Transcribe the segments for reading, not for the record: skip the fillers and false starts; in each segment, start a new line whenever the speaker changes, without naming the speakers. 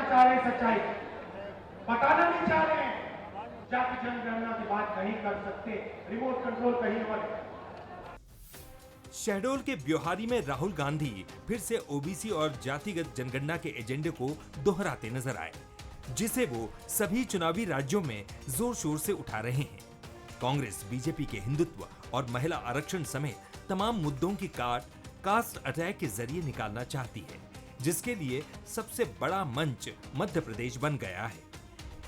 चाह रहे सच्चाई, बताना नहीं चाह रहे हैं। जाति जनगणना की बात नहीं कर सकते, रिमोट कंट्रोल कहीं और है।
शहडोल के ब्योहारी में राहुल गांधी फिर से ओबीसी और जातिगत जनगणना के एजेंडे को दोहराते नजर आए, जिसे वो सभी चुनावी राज्यों में जोर शोर से उठा रहे हैं। कांग्रेस बीजेपी के हिंदुत्व और महिला आरक्षण समेत तमाम मुद्दों की कास्ट अटैक के जरिए निकालना चाहती है, जिसके लिए सबसे बड़ा मंच मध्य प्रदेश बन गया है।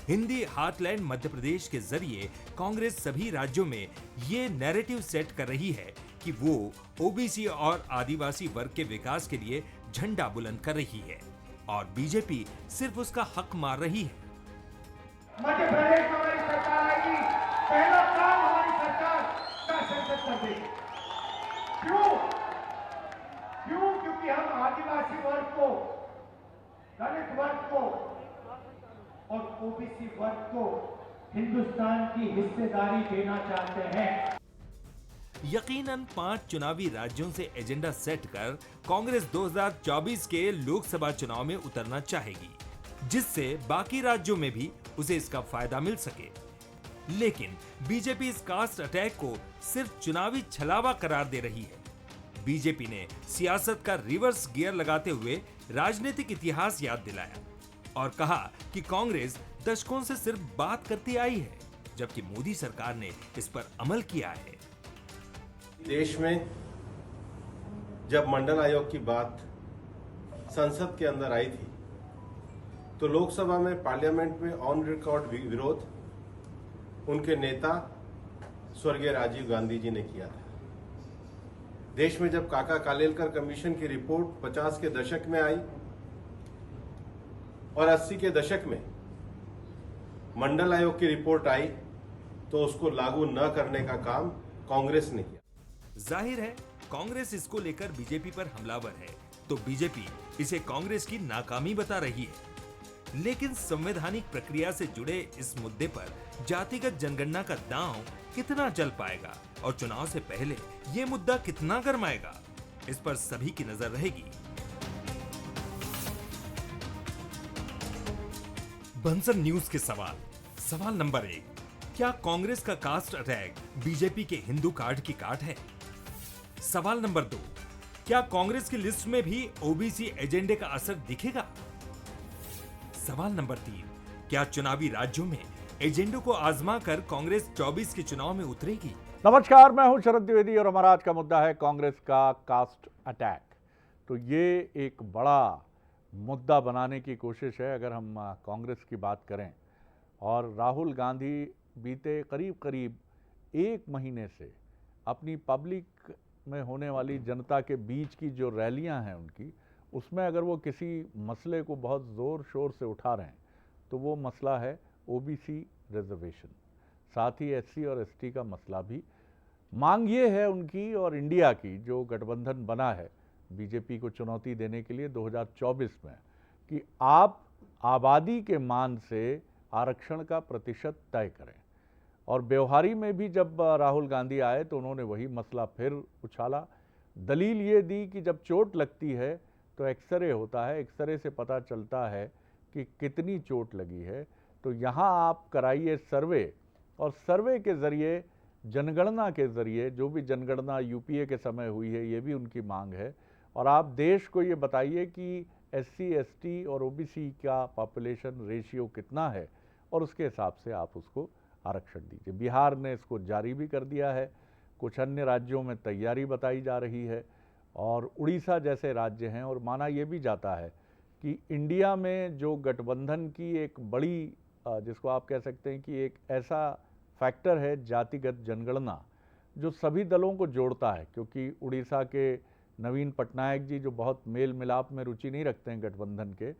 हिंदी हार्टलैंड मध्य प्रदेश के जरिए कांग्रेस सभी राज्यों में ये नैरेटिव सेट कर रही है कि वो ओबीसी और आदिवासी वर्ग के विकास के लिए झंडा बुलंद कर रही है और बीजेपी सिर्फ उसका हक मार रही है।
मध्य प्रदेश में हमारी सरकार आएगी, पहला काम हमारी सरकार का संसद कर देगी। क्यों? क्योंकि हम आदिवासी वर्ग को, दलित वर्ग को और ओबीसी वर्ग को हिंदुस्तान की हिस्सेदारी देना चाहते हैं।
यकीनन 5 चुनावी राज्यों से एजेंडा सेट कर कांग्रेस 2024 के लोकसभा चुनाव में उतरना चाहेगी, जिससे बाकी राज्यों में भी उसे इसका फायदा मिल सके। लेकिन बीजेपी इस कास्ट अटैक को सिर्फ चुनावी छलावा करार दे रही है। बीजेपी ने सियासत का रिवर्स गियर लगाते हुए राजनीतिक इतिहास याद दिलाया और कहा कि कांग्रेस दशकों से सिर्फ बात करती आई है, जबकि मोदी सरकार ने इस पर अमल किया है।
देश में जब मंडल आयोग की बात संसद के अंदर आई थी, तो लोकसभा में पार्लियामेंट में ऑन रिकॉर्ड विरोध उनके नेता स्वर्गीय राजीव गांधी जी ने किया था। देश में जब काका कालेलकर कमीशन की रिपोर्ट 50 के दशक में आई और 80 के दशक में मंडल आयोग की रिपोर्ट आई, तो उसको लागू न करने का काम कांग्रेस ने किया।
जाहिर है कांग्रेस इसको लेकर बीजेपी पर हमलावर है, तो बीजेपी इसे कांग्रेस की नाकामी बता रही है। लेकिन संवैधानिक प्रक्रिया से जुड़े इस मुद्दे पर जातिगत जनगणना का दांव कितना चल पाएगा और चुनाव से पहले ये मुद्दा कितना गरमाएगा, इस पर सभी की नजर रहेगी। बंसल न्यूज के सवाल नंबर 1, क्या कांग्रेस का कास्ट अटैक बीजेपी के हिंदू कार्ड की काट है? सवाल नंबर 2, क्या कांग्रेस की लिस्ट में भी ओबीसी एजेंडे का असर दिखेगा? सवाल नंबर 3, क्या चुनावी राज्यों में एजेंडे को आजमा कर कांग्रेस 24 के चुनाव में उतरेगी?
नमस्कार, मैं हूं शरद द्विवेदी और हमारा आज का मुद्दा है कांग्रेस का कास्ट अटैक। तो ये एक बड़ा मुद्दा बनाने की कोशिश है अगर हम कांग्रेस की बात करें। और राहुल गांधी बीते करीब 1 महीने से अपनी पब्लिक में होने वाली जनता के बीच की जो रैलियां हैं उनकी, उसमें अगर वो किसी मसले को बहुत ज़ोर शोर से उठा रहे हैं तो वो मसला है ओबीसी रिजर्वेशन, साथ ही एससी और एसटी का मसला भी। मांग ये है उनकी और इंडिया की, जो गठबंधन बना है बीजेपी को चुनौती देने के लिए 2024 में, कि आप आबादी के मान से आरक्षण का प्रतिशत तय करें। और ब्योहारी में भी जब राहुल गांधी आए तो उन्होंने वही मसला फिर उछाला। दलील ये दी कि जब चोट लगती है तो एक्सरे होता है, एक्सरे से पता चलता है कि कितनी चोट लगी है, तो यहाँ आप कराइए सर्वे, और सर्वे के ज़रिए, जनगणना के ज़रिए, जो भी जनगणना यूपीए के समय हुई है ये भी उनकी मांग है, और आप देश को ये बताइए कि एससी एसटी और ओबीसी का पॉपुलेशन रेशियो कितना है और उसके हिसाब से आप उसको आरक्षण दीजिए। बिहार ने इसको जारी भी कर दिया है, कुछ अन्य राज्यों में तैयारी बताई जा रही है और उड़ीसा जैसे राज्य हैं। और माना ये भी जाता है कि इंडिया में जो गठबंधन की एक बड़ी, जिसको आप कह सकते हैं कि एक ऐसा फैक्टर है जातिगत जनगणना, जो सभी दलों को जोड़ता है, क्योंकि उड़ीसा के नवीन पटनायक जी, जो बहुत मेल मिलाप में रुचि नहीं रखते हैं गठबंधन के,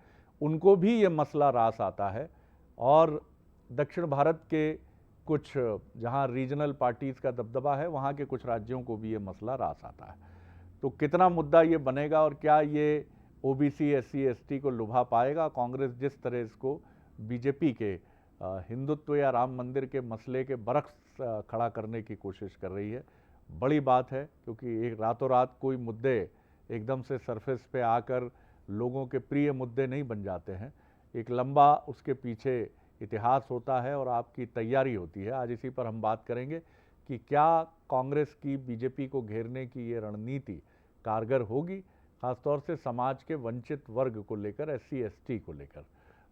उनको भी ये मसला रास आता है। और दक्षिण भारत के कुछ, जहाँ रीजनल पार्टीज़ का दबदबा है, वहाँ के कुछ राज्यों को भी ये मसला रास आता है। तो कितना मुद्दा ये बनेगा और क्या ये ओबीसी एससी एसटी को लुभा पाएगा? कांग्रेस जिस तरह इसको बीजेपी के हिंदुत्व या राम मंदिर के मसले के बरक्स खड़ा करने की कोशिश कर रही है, बड़ी बात है। क्योंकि एक रातों रात कोई मुद्दे एकदम से सरफेस पे आकर लोगों के प्रिय मुद्दे नहीं बन जाते हैं। एक लंबा उसके पीछे इतिहास होता है और आपकी तैयारी होती है। आज इसी पर हम बात करेंगे कि क्या कांग्रेस की बीजेपी को घेरने की ये रणनीति कारगर होगी, खासतौर से समाज के वंचित वर्ग को लेकर, SC ST को लेकर।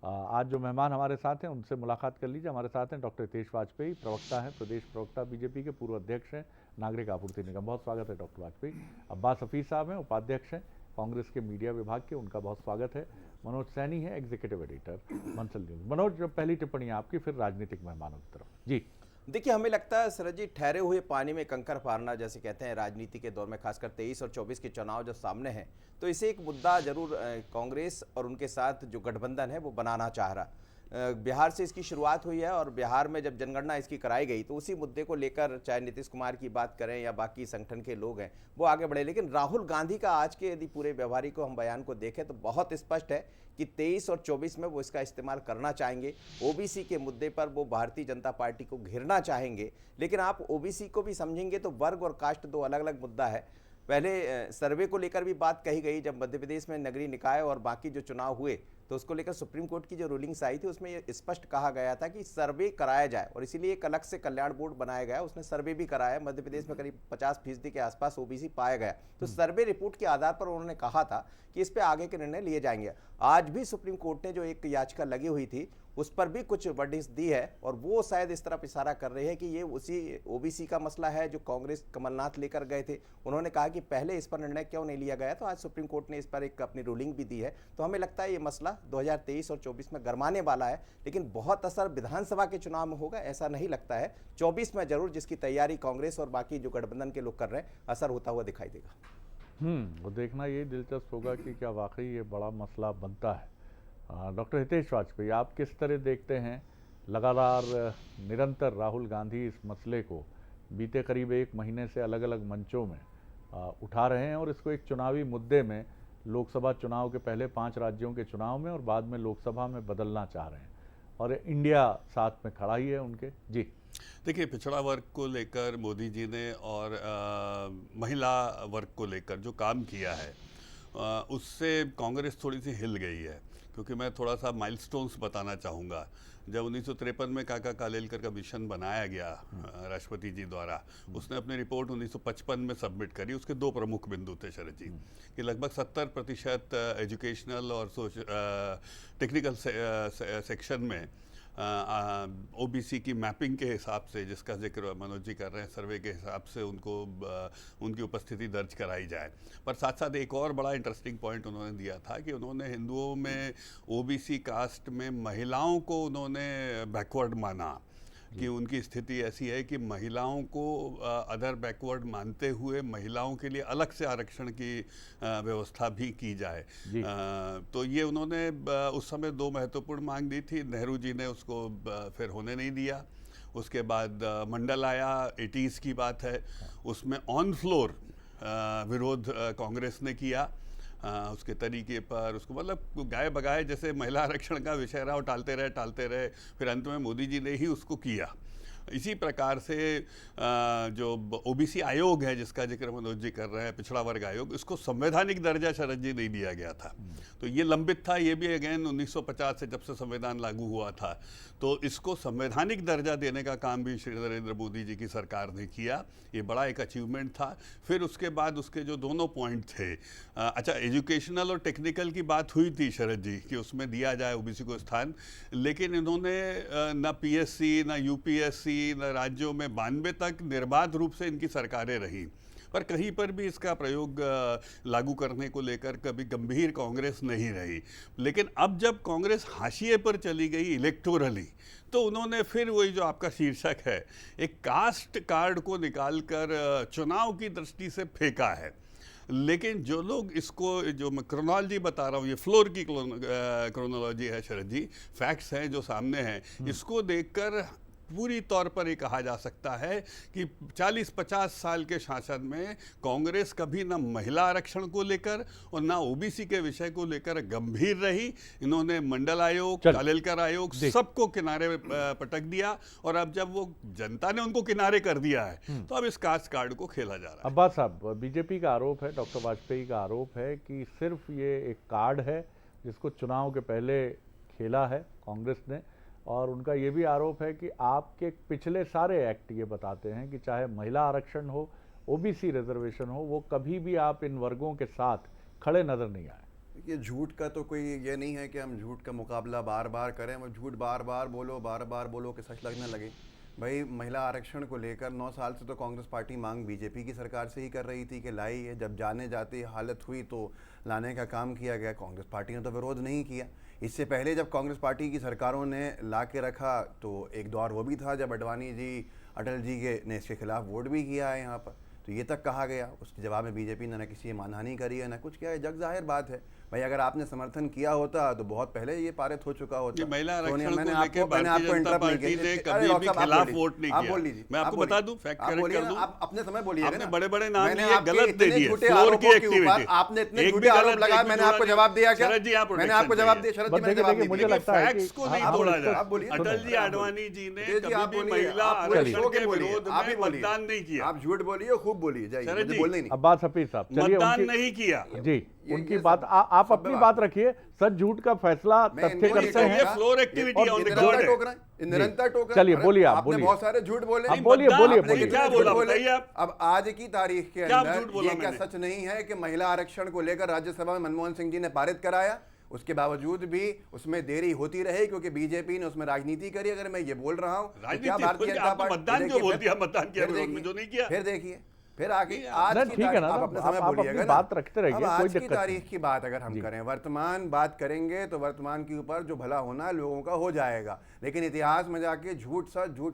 आज जो मेहमान हमारे साथ हैं उनसे मुलाकात कर लीजिए। हमारे साथ हैं डॉक्टर हितेश वाजपेयी, प्रवक्ता हैं, प्रदेश प्रवक्ता बीजेपी के, पूर्व अध्यक्ष हैं नागरिक आपूर्ति निगम। बहुत स्वागत है डॉक्टर वाजपेयी। अब्बास हफीज साहब हैं, उपाध्यक्ष हैं कांग्रेस के मीडिया विभाग के, उनका बहुत स्वागत है। मनोज सैनी है, एग्जीक्यूटिव एडिटर मंसल न्यूज। मनोज, पहली टिप्पणी आपकी, फिर राजनीतिक मेहमानों की तरफ। जी
देखिए, हमें लगता है शरद जी, ठहरे हुए पानी में कंकर फाड़ना जैसे कहते हैं राजनीति के दौर में, खासकर 23 और 24 के चुनाव जो सामने हैं, तो इसे एक मुद्दा जरूर कांग्रेस और उनके साथ जो गठबंधन है वो बनाना चाह रहा। बिहार से इसकी शुरुआत हुई है और बिहार में जब जनगणना इसकी कराई गई तो उसी मुद्दे को लेकर चाहे नीतीश कुमार की बात करें या बाकी संगठन के लोग हैं वो आगे बढ़े। लेकिन राहुल गांधी का आज के यदि पूरे व्यवहारिक को हम बयान को देखें तो बहुत स्पष्ट है कि 23 और 24 में वो इसका इस्तेमाल करना चाहेंगे। ओबीसी के मुद्दे पर वो भारतीय जनता पार्टी को घेरना चाहेंगे। लेकिन आप ओबीसी को भी समझेंगे तो वर्ग और कास्ट दो अलग अलग मुद्दा है। पहले सर्वे को लेकर भी बात कही गई, जब मध्य प्रदेश में नगरीय निकाय और बाकी जो चुनाव हुए तो उसको लेकर सुप्रीम कोर्ट की जो रूलिंग्स आई थी उसमें ये स्पष्ट कहा गया था कि सर्वे कराया जाए और इसीलिए एक अलग से कल्याण बोर्ड बनाया गया। उसने सर्वे भी कराया। मध्य प्रदेश में करीब 50% के आसपास ओबीसी पाया गया। तो सर्वे रिपोर्ट के आधार पर उन्होंने कहा था कि इस पे आगे के निर्णय लिए जाएंगे। आज भी सुप्रीम कोर्ट ने जो एक याचिका लगी हुई थी उस पर भी कुछ वर्डिंग्स दी है और वो शायद इस तरफ इशारा कर रहे हैं कि ये उसी ओबीसी का मसला है जो कांग्रेस कमलनाथ लेकर गए थे। उन्होंने कहा कि पहले इस पर निर्णय क्यों नहीं लिया गया, तो आज सुप्रीम कोर्ट ने इस पर एक अपनी रूलिंग भी दी है। तो हमें लगता है ये मसला 2023 और 24 में गरमाने वाला है, लेकिन बहुत असर विधानसभा के चुनाव में होगा ऐसा नहीं लगता है। 24 में जरूर जिसकी तैयारी कांग्रेस और बाकी जो गठबंधन के लोग कर रहे हैं असर होता हुआ दिखाई देगा।
वो देखना ये दिलचस्प होगा कि क्या वाकई ये बड़ा मसला बनता है। डॉक्टर हितेश वाजपेयी, आप किस तरह देखते हैं लगातार निरंतर राहुल गांधी इस मसले को बीते करीब 1 महीने से अलग अलग मंचों में उठा रहे हैं और इसको एक चुनावी मुद्दे में लोकसभा चुनाव के पहले 5 राज्यों के चुनाव में और बाद में लोकसभा में बदलना चाह रहे हैं और इंडिया साथ में खड़ा ही है उनके। जी
देखिए, पिछड़ा वर्ग को लेकर मोदी जी ने और महिला वर्ग को लेकर जो काम किया है उससे कांग्रेस थोड़ी सी हिल गई है। क्योंकि मैं थोड़ा सा माइलस्टोन्स बताना चाहूँगा। जब 1953 में काका कालेलकर का मिशन बनाया गया राष्ट्रपति जी द्वारा, उसने अपनी रिपोर्ट 1955 में सबमिट करी। उसके 2 प्रमुख बिंदु थे शरद जी कि लगभग 70% एजुकेशनल और टेक्निकल सेक्शन में ओबीसी की मैपिंग के हिसाब से, जिसका जिक्र मनोज जी कर रहे हैं, सर्वे के हिसाब से उनकी उपस्थिति दर्ज कराई जाए। पर साथ साथ एक और बड़ा इंटरेस्टिंग पॉइंट उन्होंने दिया था कि उन्होंने हिंदुओं में ओबीसी कास्ट में महिलाओं को उन्होंने बैकवर्ड माना कि उनकी स्थिति ऐसी है कि महिलाओं को अदर बैकवर्ड मानते हुए महिलाओं के लिए अलग से आरक्षण की व्यवस्था भी की जाए। तो ये उन्होंने उस समय 2 महत्वपूर्ण मांग दी थी। नेहरू जी ने उसको फिर होने नहीं दिया। उसके बाद मंडल आया, 80s की बात है, उसमें ऑन फ्लोर विरोध कांग्रेस ने किया उसके तरीके पर। उसको मतलब गाय बगाए जैसे महिला आरक्षण का विषय रहा और टालते रहे, फिर अंत में मोदी जी ने ही उसको किया। इसी प्रकार से जो ओबीसी आयोग है जिसका जिक्र मनोज जी कर रहे हैं, पिछड़ा वर्ग आयोग, इसको संवैधानिक दर्जा शरद जी नहीं दिया गया था। तो ये लंबित था। ये भी अगेन 1950 से जब से संविधान लागू हुआ था तो इसको संवैधानिक दर्जा देने का काम भी श्री नरेंद्र मोदी जी की सरकार ने किया। ये बड़ा एक अचीवमेंट था। फिर उसके बाद उसके जो दोनों पॉइंट थे, अच्छा एजुकेशनल और टेक्निकल की बात हुई थी शरद जी कि उसमें दिया जाए ओबीसी को स्थान, लेकिन इन्होंने न पीएससी न यूपीएससी न राज्यों में 92 तक निर्बाध रूप से इनकी सरकारें रही, पर कहीं पर भी इसका प्रयोग लागू करने को लेकर कभी गंभीर कांग्रेस नहीं रही। लेकिन अब जब कांग्रेस हाशिए पर चली गई इलेक्टोरली तो उन्होंने फिर वही जो आपका शीर्षक है, एक कास्ट कार्ड को निकालकर चुनाव की दृष्टि से फेंका है। लेकिन जो लोग इसको, जो मैं क्रोनोलॉजी बता रहा हूँ, ये फ्लोर की क्रोनोलॉजी है शरद जी, फैक्ट्स हैं जो सामने हैं, इसको देखकर पूरी तौर पर ये कहा जा सकता है कि 40-50 साल के शासन में कांग्रेस कभी ना महिला आरक्षण को लेकर और ना ओबीसी के विषय को लेकर गंभीर रही। इन्होंने मंडल आयोग, कालेलकर आयोग सबको किनारे पटक दिया और अब जब वो जनता ने उनको किनारे कर दिया है तो अब इस कास्ट कार्ड को खेला जा रहा है।
अब्बास साहब, बीजेपी का आरोप है, डॉक्टर वाजपेयी का आरोप है कि सिर्फ ये एक कार्ड है जिसको चुनाव के पहले खेला है कांग्रेस ने, और उनका ये भी आरोप है कि आपके पिछले सारे एक्ट ये बताते हैं कि चाहे महिला आरक्षण हो, ओबीसी रिजर्वेशन हो, वो कभी भी आप इन वर्गों के साथ खड़े नजर नहीं आए।
ये झूठ का तो कोई ये नहीं है कि हम झूठ का मुकाबला बार बार करें, वो झूठ बार बार बोलो कि सच लगने लगे। भाई महिला आरक्षण को लेकर 9 साल से तो कांग्रेस पार्टी मांग बीजेपी की सरकार से ही कर रही थी कि लाई है, जब जाने जाती हालत हुई तो लाने का काम किया गया। कांग्रेस पार्टी ने तो विरोध नहीं किया। इससे पहले जब कांग्रेस पार्टी की सरकारों ने ला के रखा तो एक दौर वो भी था जब अडवाणी जी, अटल जी ने इसके खिलाफ वोट भी किया है यहाँ पर, तो ये तक कहा गया। उसके जवाब में बीजेपी ने न किसी मानहानि करी है, न कुछ किया है। जग जाहिर बात है भाई, अगर आपने समर्थन किया होता तो बहुत पहले ये पारित हो चुका होता।
महिला आरक्षण
मैंने
को
आपको
लेकर भारतीय जनता पार्टी ने कभी भी खिलाफ वोट नहीं
आप
किया।
बोल लीजिए,
मैं आपको बता दूं, फैक्ट करेक्ट कर दूं।
आप अपने समय बोलिए।
आपने बड़े-बड़े नाम
मैंने
लिए,
आपके
गलत दे
इतने
दिए।
झूठे
फ्लोर
आरोपों
की
के
एक्टिविटी,
ऊपर आपने इतने
एक भी
झूठे आरोप
गलत
लगाए,
एक
मैंने
भी
आपको
जोड़ा
जवाब दिया क्या?
शरद जी, आप
मैंने आपको जवाब दिया। शरद जी, मैंने जवाब नहीं
मुझे
दिया।
लगता है कि
फैक्ट्स को नहीं
आप
तोड़ा
इसको-
जा।
आप बोलिए।
अटल जी,
आप
आडवाणी जी ने
तेजी, आप
कभी भी
बोलिए।
महिला
आप पूरे
आरक्षण
शो
के
बोलिए।
विरोध
आप ही
में
बोलिए।
मतदान नहीं किया।
आप झूठ बोलिए, खूब बोलिए, जाइए,
शरद
मुझे
जी,
बोलने ही नहीं।
अब्बास हफीज साहब, चलिए
मतदान
उनकी
नहीं किया।
जी, उनकी
ये
बात आप
सब
अपनी
बात
बात रखिए। सच झूठ का फैसला
मैं
तथ्य
इनको नहीं
करते हैं।
ये फ्लोर एक्टिविटी
और
ऑन
ये
रिकॉर्ड
निरंतर
है।
टोक रहे हैं, ये निरंतर टोक रहे हैं।
चलिए,
अरे,
बोलिए आप,
आपने
बोलिए।
बहुत सारे झूठ बोले।
अब बोलिए, बोलिए,
आपने
बोलिए।
कितने
क्या
झूठ
बोला
बोले?
बताइए आप।
अब आज की तारीख के
क्या
अंदर
झूठ बोला
ये क्या
मैंने?
सच नहीं है कि महिला आरक्षण को लेकर राज्यसभा में मनमोहन सिंह जी ने पारित कराया, उसके बावजूद भी उसमें देरी होती रही क्योंकि बीजेपी ने उसमें राजनीति करी। अगर मैं ये बोल रहा हूँ तो क्या
राजनीति
भारतीय
बोल के
जनता
आपने
पार्टी
मतदान
देखिए,
क्यों बोल
फिर-
दिया? मतदान किया
फिर
विरोध में,
देखिए,
जो नहीं किया।
फिर देखिए, फिर आगे
नहीं,
आज
नहीं,
की
ठीक है
तारीख,
ना,
आप अपने
आप
समय
अपनी
बोलिएगा ना।
बात रखते रहिए,
अब
कोई
आज की
दिक्कत नहीं।
तारीख की बात अगर हम
जी।
करें, वर्तमान बात करेंगे तो वर्तमान के ऊपर जो भला होना लोगों का हो जाएगा, लेकिन इतिहास में जाके झूठ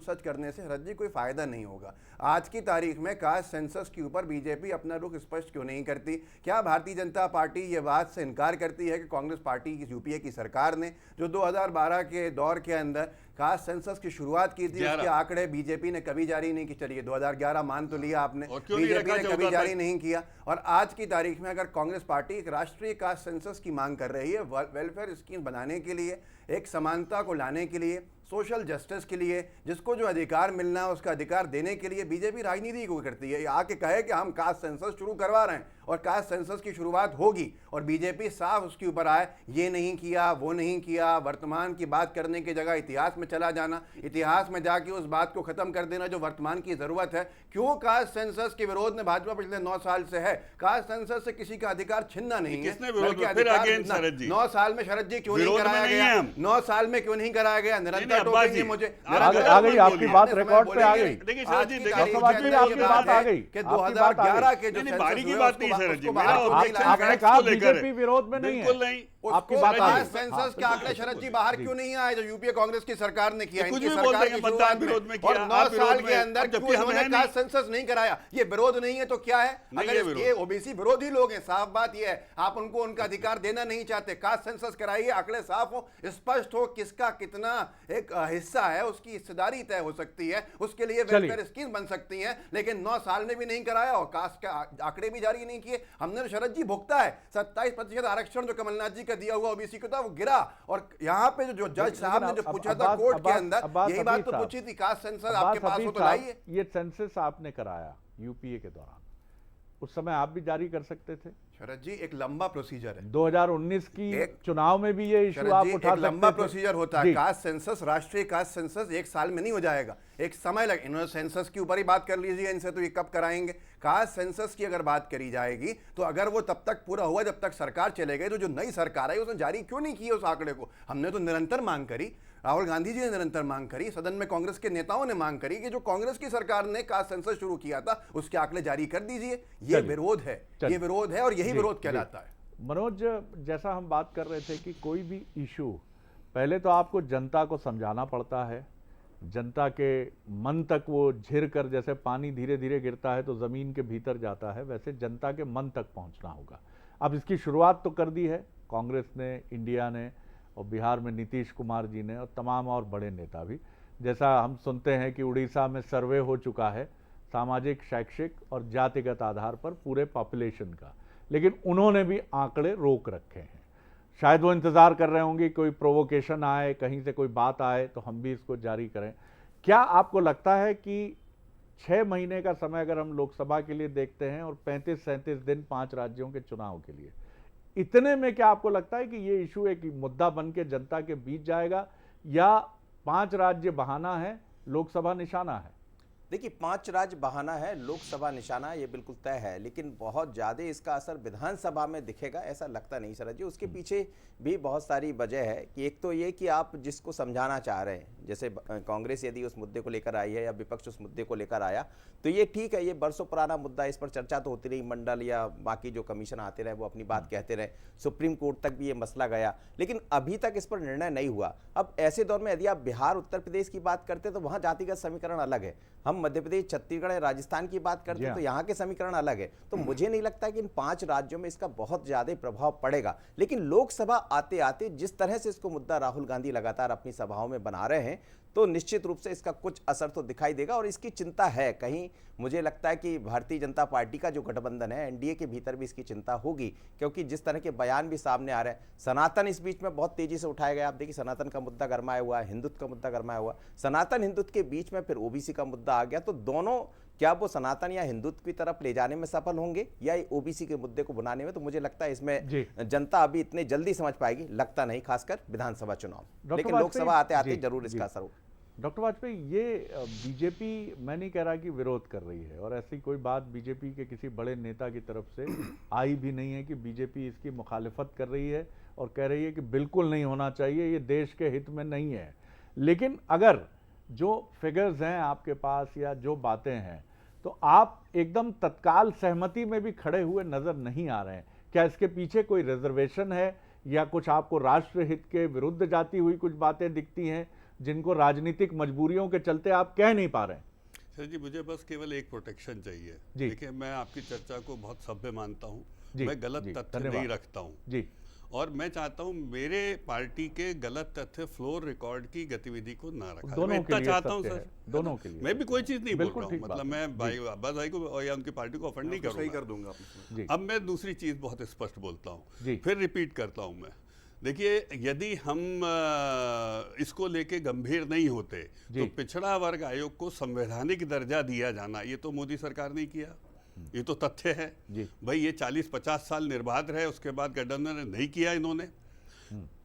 सच करने से रज्जी कोई फायदा नहीं होगा। आज की तारीख में कास्ट सेंसस के ऊपर बीजेपी अपना रुख स्पष्ट क्यों नहीं करती? क्या भारतीय जनता पार्टी ये बात से इनकार करती है कि कांग्रेस पार्टी की यूपीए की सरकार ने जो 2012 के दौर के अंदर कास्ट सेंसस की शुरुआत की थी, उसके आंकड़े बीजेपी ने कभी जारी नहीं की? चलिए 2011 मान तो लिया आपने,
और क्यों नहीं
बीजेपी
रखा
ने कभी
14
जारी
तक?
नहीं किया। और आज की तारीख में अगर कांग्रेस पार्टी एक राष्ट्रीय कास्ट सेंसस की मांग कर रही है, वेलफेयर स्कीम बनाने के लिए, एक समानता को लाने के लिए, सोशल जस्टिस के लिए, जिसको जो अधिकार मिलना है उसका अधिकार देने के लिए बीजेपी राजनीति को करती है। आके कहे कि हम कास्ट सेंसस शुरू करवा रहे हैं और कास्ट सेंसस की शुरुआत होगी और बीजेपी साफ उसके ऊपर आए, ये नहीं किया, वो नहीं किया। वर्तमान की बात करने की जगह इतिहास में चला जाना, इतिहास में जाके उस बात को खत्म कर देना जो वर्तमान की जरूरत है। क्यों कास्ट सेंसस के विरोध में भाजपा पिछले 9 साल से है? कास्ट सेंसस से किसी का अधिकार छीनना नहीं है।
किसने विरोध
बल्कि
में? फिर
अधिकार
again
जितना-
शरद जी।
9 साल में शरद जी क्यों नहीं
विरोध में
कराया
नहीं
गया?
है हम।
9 साल में क्यों नहीं कराया गया?
नहीं,
निरंतर
अब्बास
टोकेंगे
जी,
मुझे।
आ
निरंतर
गई, आ गई,
टोकेंगे।
आपकी बात
अपने
रिकॉर्ड
समय
पे आ
बोलेंगे।
गई।
देखिए,
आज
शरद जी,
की
देखिए,
तारीख
डॉक्टर
के
बाजी,
अंदर
आपकी
ये
बात आ
है
गई,
कि
आपकी बात आ
2011
गई।
के जो
नहीं,
सेंसस
बारी की
हुए,
बात
उसको
नहीं शरद जी,
उसको
मेरा
बाहर नहीं
ऑब्जेक्शन
लाया
आपने
गया।
कहा
को लेकर है।
बीजेपी विरोध में नहीं है।
बिल्कुल नहीं।
आपकी बात आ गई।
सेंसस के आंकड़े शरद जी बाहर क्यों नहीं आए जो यूपीए कांग्रेस की सरकार ने किया?
कुछ
इनकी
भी बोल
सरकार
देंगे,
की
मतदान
शुरुआत में।
विरोध में किया,
और 9
आप विरोध
साल के
में,
अंदर
अब जबकि
क्यों
हम
इन्होंने
हैं
कास्ट सेंसस नहीं कराया? ये विरोध नहीं है तो क्या है?
नहीं
अगर
है विरोध।
ये ओबीसी विरोधी लोग हैं, साफ बात ये है, आप उनको उनका अधिकार देना नहीं चाहते। कास्ट सेंसस कराइए, आंकड़े साफ हो, स्पष्ट हो, किसका कितना एक हिस्सा है, उसकी हिस्सेदारी तय हो सकती है, उसके लिए वेलफेयर स्कीम बन सकती है। लेकिन 9 साल में भी नहीं कराया और कास्ट का आंकड़े भी जारी नहीं किए। हमने तो शरद जी भुगता है 27% आरक्षण जो कमलनाथ जी का दिया हुआ ओबीसी को था, वो गिरा। और यहाँ पे जो जज साहब ने जो पूछा था कोर्ट के अंदर, यही बात तो पूछी थी, कास्ट सेंसस आपके पास हो तो लाइए।
ये सेंसस आपने कराया यूपीए के दौरान, उस समय आप भी जारी कर सकते थे।
शरद जी एक लंबा प्रोसीजर है।
2019 की चुनाव में भी ये इशू
शरद
आप
जी,
उठा
एक
सकते
लंबा
थे।
प्रोसीजर होता है।
जी।
कास्ट सेंसस, राष्ट्रीय कास्ट सेंसस एक साल में नहीं हो जाएगा, एक समय लगे। इन्होंने सेंसस के ऊपर ही बात कर लीजिए इनसे, तो ये कब कराएंगे? कास्ट सेंसस की अगर बात करी जाएगी तो अगर वो तब तक पूरा हुआ जब तक सरकार चले गए, तो जो नई सरकार आई उसने जारी क्यों नहीं किया उस आंकड़े को? हमने तो निरंतर मांग करी, राहुल गांधी जी ने निरंतर मांग करी, सदन में कांग्रेस के नेताओं ने मांग करी कि जो कांग्रेस की सरकार ने कास्ट सेंसस शुरू किया था उसके आंकड़े जारी कर दीजिए। ये विरोध है, ये विरोध है और यही विरोध कहलाता है।
मनोज, जैसा हम बात कर रहे थे कि कोई भी इशू पहले तो आपको जनता को समझाना पड़ता है, जनता के मन तक वो झिर कर, जैसे पानी धीरे धीरे गिरता है तो ज़मीन के भीतर जाता है, वैसे जनता के मन तक पहुंचना होगा। अब इसकी शुरुआत तो कर दी है कांग्रेस ने, इंडिया ने, और बिहार में नीतीश कुमार जी ने और तमाम और बड़े नेता भी। जैसा हम सुनते हैं कि उड़ीसा में सर्वे हो चुका है सामाजिक, शैक्षिक और जातिगत आधार पर पूरे पॉपुलेशन का, लेकिन उन्होंने भी आंकड़े रोक रखे हैं। शायद वो इंतज़ार कर रहे होंगे कोई प्रोवोकेशन आए, कहीं से कोई बात आए तो हम भी इसको जारी करें। क्या आपको लगता है कि 6 महीने का समय अगर हम लोकसभा के लिए देखते हैं और 35-37 दिन 5 राज्यों के चुनाव के लिए, इतने में क्या आपको लगता है कि ये इशू एक मुद्दा बन के जनता के बीच जाएगा, या 5 राज्य बहाना है, लोकसभा निशाना है?
देखिए, 5 राज्य बहाना है, लोकसभा निशाना, ये बिल्कुल तय है, लेकिन बहुत ज़्यादा इसका असर विधानसभा में दिखेगा ऐसा लगता नहीं शरद जी। उसके पीछे भी बहुत सारी वजह है कि एक तो ये कि आप जिसको समझाना चाह रहे हैं, जैसे कांग्रेस यदि उस मुद्दे को लेकर आई है या विपक्ष उस मुद्दे को लेकर आया, तो ये ठीक है, ये बरसों पुराना मुद्दा, इस पर चर्चा तो होती रही, मंडल या बाकी जो कमीशन आते रहे वो अपनी बात कहते रहे, सुप्रीम कोर्ट तक भी ये मसला गया, लेकिन अभी तक इस पर निर्णय नहीं हुआ। अब ऐसे दौर में यदि आप बिहार उत्तर प्रदेश की बात करते तो वहाँ जातिगत समीकरण अलग है, हम मध्य प्रदेश छत्तीसगढ़ या राजस्थान की बात करते हैं तो यहाँ के समीकरण अलग है। तो मुझे नहीं लगता कि इन 5 राज्यों में इसका बहुत ज्यादा प्रभाव पड़ेगा, लेकिन लोकसभा आते आते जिस तरह से इसको मुद्दा राहुल गांधी लगातार अपनी सभाओं में बना रहे हैं, तो निश्चित रूप से इसका कुछ असर तो दिखाई देगा। और इसकी चिंता है, कहीं मुझे लगता है कि भारतीय जनता पार्टी का जो गठबंधन है, एनडीए के भीतर भी इसकी चिंता होगी, क्योंकि जिस तरह के बयान भी सामने आ रहे हैं, सनातन इस बीच में बहुत तेजी से उठाया गया। आप देखिए, सनातन का मुद्दा गरमाया हुआ है, हिंदुत्व का मुद्दा गरमाया हुआ, सनातन हिंदुत्व के बीच में फिर ओबीसी का मुद्दा आ गया। तो दोनों क्या वो सनातन या हिंदुत्व की तरफ ले जाने में सफल होंगे या ओबीसी के मुद्दे को बनाने में? तो मुझे लगता है इसमें जनता अभी इतने जल्दी समझ पाएगी, लगता नहीं, खासकर विधानसभा चुनाव, लेकिन लोकसभा आते आते जरूर इसका असर होगा।
डॉक्टर वाजपेयी, ये बीजेपी, मैं नहीं कह रहा कि विरोध कर रही है, और ऐसी कोई बात बीजेपी के किसी बड़े नेता की तरफ से आई भी नहीं है कि बीजेपी इसकी मुखालिफत कर रही है और कह रही है कि बिल्कुल नहीं होना चाहिए, ये देश के हित में नहीं है। लेकिन अगर जो फिगर्स हैं आपके पास या जो बातें हैं, तो आप एकदम तत्काल सहमति में भी खड़े हुए नजर नहीं आ रहे हैं। क्या इसके पीछे कोई रिजर्वेशन है, या कुछ आपको राष्ट्रहित के विरुद्ध जाती हुई कुछ बातें दिखती हैं जिनको राजनीतिक मजबूरियों के चलते आप कह नहीं पा रहे हैं?
सर जी, मुझे बस केवल एक प्रोटेक्शन चाहिए।
जी।
देखिए, मैं आपकी चर्चा को बहुत सभ्य मानता हूँ,
जी,
मैं गलत
जी,
तथ्य
धन्यवाद।
नहीं रखता हूँ
जी,
और मैं चाहता हूँ मेरे पार्टी के गलत तथ्य फ्लोर रिकॉर्ड की गतिविधि को ना रखा।
दोनों
मैं
के
इतना
लिए
चाहता हूँ
सत्य
सर,
है, दोनों के लिए।
मैं भी कोई चीज नहीं बोल
बिल्कुल
रहा हूँ,
ठीक बात
मतलब
है।
मैं भाई अब्बास भाई को या उनकी पार्टी को ऑफेंड नहीं
सही
करूँगा।
कर दूंगा आपने।
जी,
अब मैं दूसरी चीज बहुत स्पष्ट बोलता
जी।
हूँ, फिर रिपीट करता हूँ मैं। देखिए, यदि हम इसको लेके गंभीर नहीं होते तो पिछड़ा वर्ग आयोग को संवैधानिक दर्जा दिया जाना, ये तो मोदी सरकार ने किया, ये तो तथ्य है भाई। ये 40-50 साल निर्बाध रहे, उसके बाद गठबंधन ने नहीं किया इन्होंने।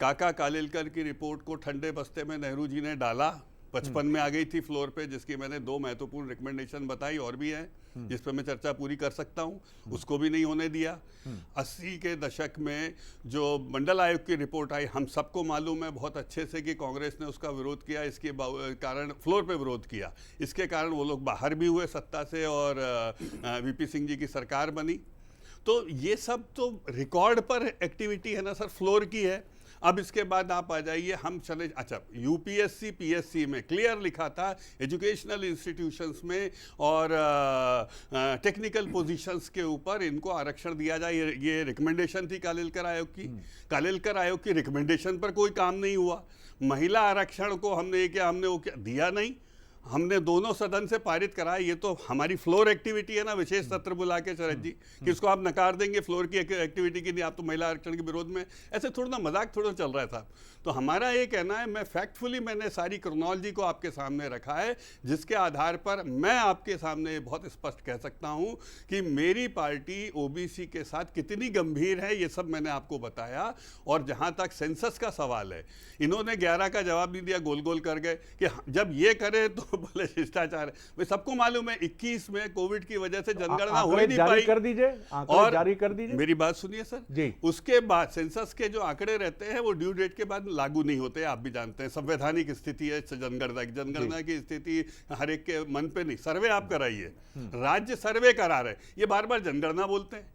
काका कालेलकर की रिपोर्ट को ठंडे बस्ते में नेहरू जी ने डाला, 55 में आ गई थी फ्लोर पे, जिसकी मैंने 2 महत्वपूर्ण रिकमेंडेशन बताई, और भी है जिस पे मैं चर्चा पूरी कर सकता हूं, उसको भी नहीं होने दिया। 80 के दशक में जो मंडल आयोग की रिपोर्ट आई, हम सबको मालूम है बहुत अच्छे से कि कांग्रेस ने उसका विरोध किया, इसके कारण फ्लोर पे विरोध किया, इसके कारण वो लोग बाहर भी हुए सत्ता से और वीपी सिंह जी की सरकार बनी। तो ये सब तो रिकॉर्ड पर एक्टिविटी है ना सर, फ्लोर की है। अब इसके बाद आप आ जाइए, हम चले, अच्छा, यूपीएससी पीएससी में क्लियर लिखा था, एजुकेशनल इंस्टीट्यूशंस में और टेक्निकल पोजीशंस के ऊपर इनको आरक्षण दिया जाए, ये रिकमेंडेशन थी कालेलकर आयोग की। कालेलकर आयोग की रिकमेंडेशन पर कोई काम नहीं हुआ। महिला आरक्षण को हमने वो क्या दिया नहीं, हमने दोनों सदन से पारित कराया। ये तो हमारी फ्लोर एक्टिविटी है ना, विशेष सत्र बुला के शरद जी, किसको आप नकार देंगे फ्लोर की एक्टिविटी की? नहीं, आप तो महिला आरक्षण के विरोध में, ऐसे थोड़ा ना मजाक थोड़ा चल रहा था। तो हमारा ये कहना है, मैं फैक्टफुली मैंने सारी क्रोनोलॉजी को आपके सामने रखा है, जिसके आधार पर मैं आपके सामने बहुत स्पष्ट कह सकता हूं कि मेरी पार्टी ओबीसी के साथ कितनी गंभीर है, ये सब मैंने आपको बताया। और जहां तक सेंसस का सवाल है, इन्होंने 11 का जवाब नहीं दिया, गोल गोल कर गए कि जब ये करे तो बोले शिष्टाचार है। भाई सबको मालूम है 21 में कोविड की वजह से जनगणना हो ही नहीं पाई।
कर दीजिए,
और
जारी कर दीजिए।
मेरी बात सुनिए सर
जी।
उसके बाद सेंसस के जो आंकड़े रहते हैं वो ड्यू डेट के बाद लागू नहीं होते, आप भी जानते हैं। संवैधानिक स्थिति है जनगणना की स्थिति हर एक के मन पे नहीं। सर्वे आप कराइए, राज्य सर्वे करा रहे, ये बार बार जनगणना बोलते हैं।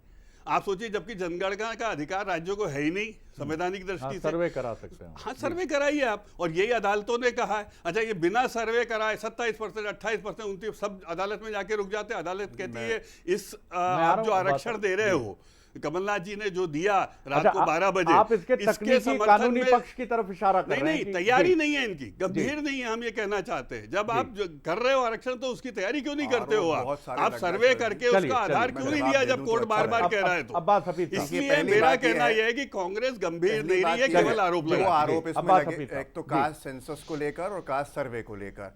आप सोचिए, जबकि जनगणना का अधिकार राज्यों को है ही नहीं संवैधानिक दृष्टि से।
सर्वे करा सकते हैं।
हाँ, सर्वे कराइए आप, और यही अदालतों ने कहा है। अच्छा, ये बिना सर्वे कराए 27%, 28%, 29% सब अदालत में जाके रुक जाते हैं। अदालत कहती है इस आप जो आरक्षण दे रहे हो, कमलनाथ जी ने जो दिया रात को 12 बजे,
आप इसके तकनीकी कानूनी पक्ष की तरफ इशारा कर रहे हैं।
नहीं, तैयारी नहीं है इनकी, गंभीर नहीं है, हम ये कहना चाहते हैं। जब आप कर रहे हो आरक्षण तो उसकी तैयारी क्यों नहीं करते हो? आप सर्वे करके उसका आधार क्यों नहीं दिया जब कोर्ट बार बार कह रहा है? तो इसलिए मेरा कहना यह है कि कांग्रेस गंभीर नहीं रही है, केवल आरोप लगा।
आरोप इसमें लगे, एक तो कास्ट सेंसस को लेकर और कास्ट सर्वे को लेकर।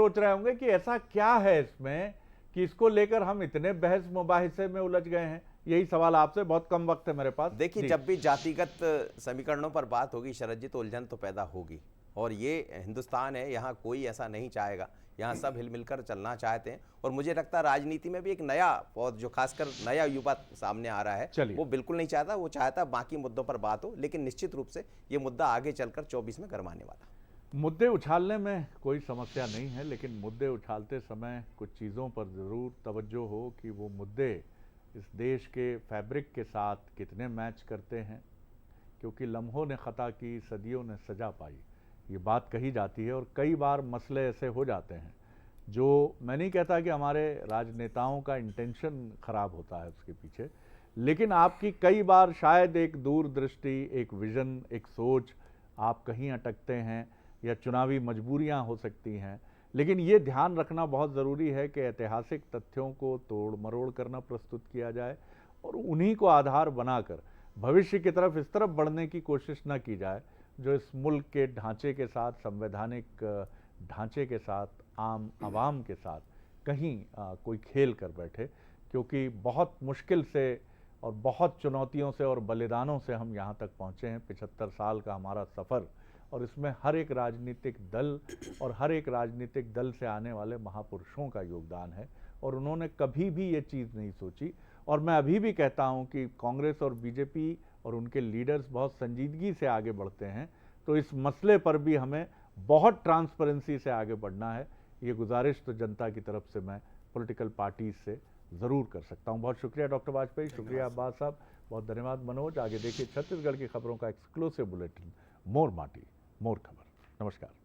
सोच रहे होंगे कि ऐसा क्या है इसमें कि इसको लेकर हम इतने बहस मुबाहिसे में उलझ गए हैं। यही सवाल आपसे, बहुत कम वक्त है मेरे पास।
देखिए,
जी।
जब भी जातिगत समीकरणों पर बात होगी शरद जी, तो उलझन तो पैदा होगी। और ये हिंदुस्तान है, यहाँ कोई ऐसा नहीं चाहेगा, यहाँ सब हिल मिलकर चलना चाहते हैं। और मुझे लगता है राजनीति में भी एक नया और जो खासकर नया युवा सामने आ रहा है,
चलिए।
वो बिल्कुल नहीं चाहता, वो चाहता बाकी मुद्दों पर बात हो, लेकिन निश्चित रूप से ये मुद्दा आगे चलकर 24 में गरमाने वाला।
मुद्दे उछालने में कोई समस्या नहीं है, लेकिन मुद्दे उछालते समय कुछ चीज़ों पर ज़रूर तवज्जो हो कि वो मुद्दे इस देश के फैब्रिक के साथ कितने मैच करते हैं, क्योंकि लम्हों ने ख़ता की, सदियों ने सजा पाई, ये बात कही जाती है। और कई बार मसले ऐसे हो जाते हैं जो, मैं नहीं कहता कि हमारे राजनेताओं का इंटेंशन ख़राब होता है उसके पीछे, लेकिन आपकी कई बार शायद एक दूरदृष्टि, एक विज़न, एक सोच, आप कहीं अटकते हैं या चुनावी मजबूरियां हो सकती हैं। लेकिन ये ध्यान रखना बहुत ज़रूरी है कि ऐतिहासिक तथ्यों को तोड़ मरोड़ करना प्रस्तुत किया जाए और उन्हीं को आधार बनाकर भविष्य की तरफ इस तरफ बढ़ने की कोशिश न की जाए जो इस मुल्क के ढांचे के साथ, संवैधानिक ढांचे के साथ, आम आवाम के साथ कहीं कोई खेल कर बैठे। क्योंकि बहुत मुश्किल से और बहुत चुनौतियों से और बलिदानों से हम यहाँ तक पहुँचे हैं। 75 साल का हमारा सफ़र, और इसमें हर एक राजनीतिक दल और हर एक राजनीतिक दल से आने वाले महापुरुषों का योगदान है, और उन्होंने कभी भी ये चीज़ नहीं सोची। और मैं अभी भी कहता हूँ कि कांग्रेस और बीजेपी और उनके लीडर्स बहुत संजीदगी से आगे बढ़ते हैं, तो इस मसले पर भी हमें बहुत ट्रांसपेरेंसी से आगे बढ़ना है। ये गुजारिश तो जनता की तरफ से मैं पॉलिटिकल पार्टीज से ज़रूर कर सकता हूँ। बहुत शुक्रिया डॉक्टर वाजपेयी, शुक्रिया अब्बास साहब, बहुत धन्यवाद मनोज। आगे देखिए छत्तीसगढ़ की खबरों का एक्सक्लूसिव बुलेटिन, मोर माटी मोर खबर। नमस्कार।